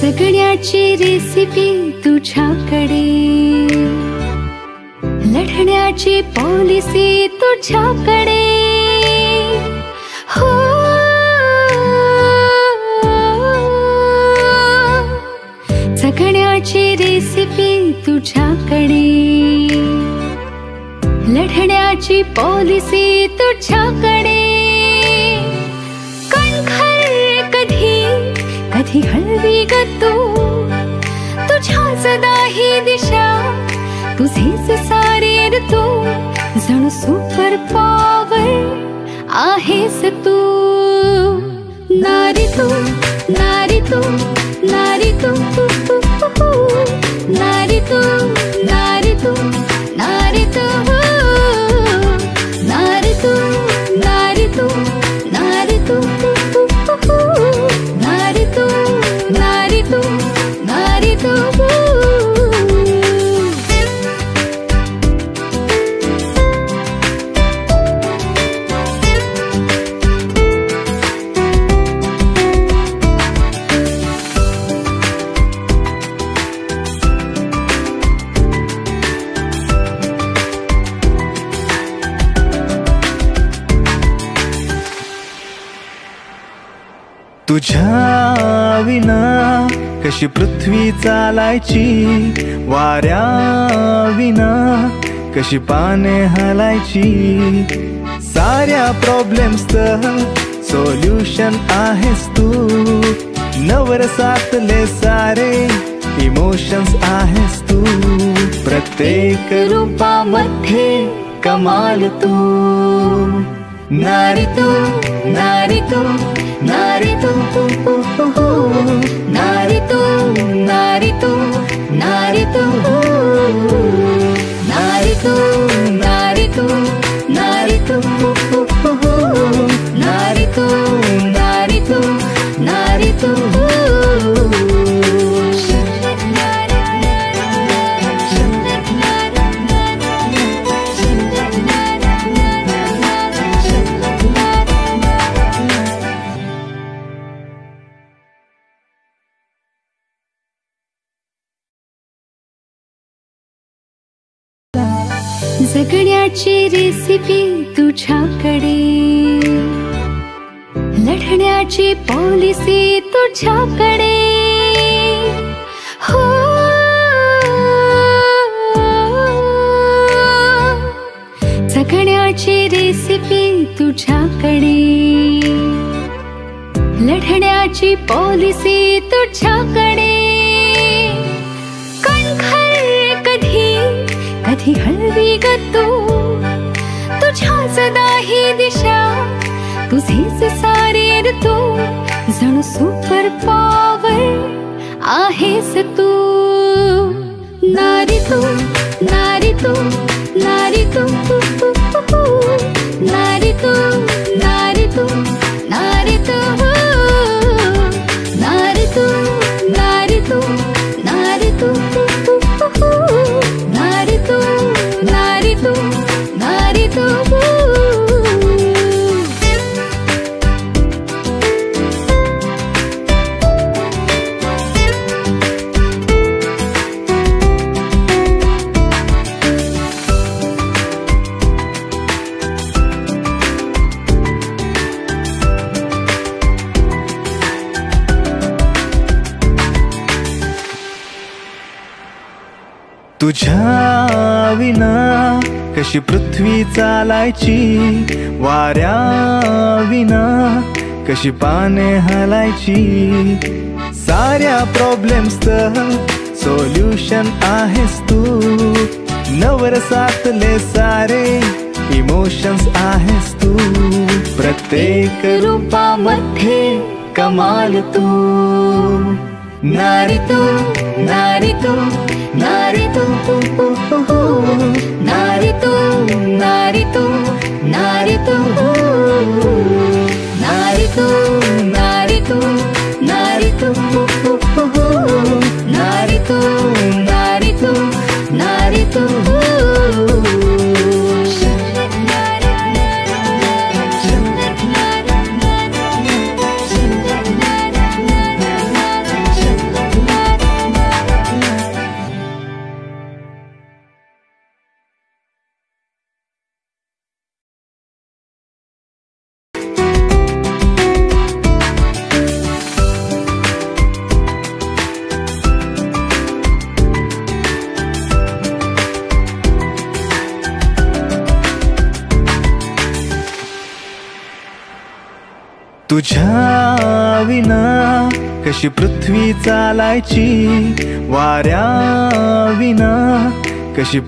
जगण्याची रेसिपी तुझ्याकडे, लढण्याची पॉलिसी तुझ्याकडे. हो जगण्याची रेसिपी तुझ्याकडे, लढण्याची पॉलिसी तुझ्याकडे. कणखर कधी कधी हळवी ग तू, तुझ्याच दाही दिशा, तुझेच सारे ऋतू, जणू सुपर पॉवर आहेस तू. नारी तू, नारी तू, नारी तू, नारी तू, नारी तू, नारी तू, नारी तू, नारी तू, नारी तू, नारी तू, नारी तू, नारी तू. तुझ्या विना कशी पृथ्वी चालायची, वाऱ्या विना कशी पाने हलायची. साऱ्या प्रॉब्लेम्सचं सोल्युशन आहेस तू, नवरसातले सारे इमोशन्स आहेस तू. प्रत्येक रूपामध्ये कमाल तू. नारी तू, नारी तू, नारी तू, नारी तू, नारी तू, नारी तू, नारी तू, नारी तू, नारी तू, नारी तू, नारी तू, नारी तू. जगण्याची रेसिपी तुझ्याकडे, लढण्याची पॉलिसी तुझ्याकडे. हो जगण्याची रेसिपी तुझ्याकडे, लढण्याची पॉलिसी तुझ्याकडे. कणखर कधी कधी हळवी ग तू, तुझ्याच दाही दिशा, तुझेच सारे ऋतू, जणू सुपर पॉवर आहेस तू. नारी तू, नारी तू, नारी तू, नारी तू, नारी तू, नारी तू, नारी तू, नारी तू, नारी तू, नारी तू, नारी तू, नारी तू. तुझ्या विना कशी पृथ्वी चालायची, वाऱ्या विना कशी पाने हलायची. साऱ्या प्रॉब्लेम्सचं सोल्युशन आहेस तू, नवरसातले सारे इमोशन्स आहेस तू. प्रत्येक रूपामध्ये कमाल तू. नारी तू, नारी तू, नारी तू, नारी तू, नारी तू, नारी तू, नारी तू, नारी तू, नारी तू, नारी तू, नारी तू, नारी तू. तुझ्या विना कशी पृथ्वी चालायची, वाऱ्या विना कशी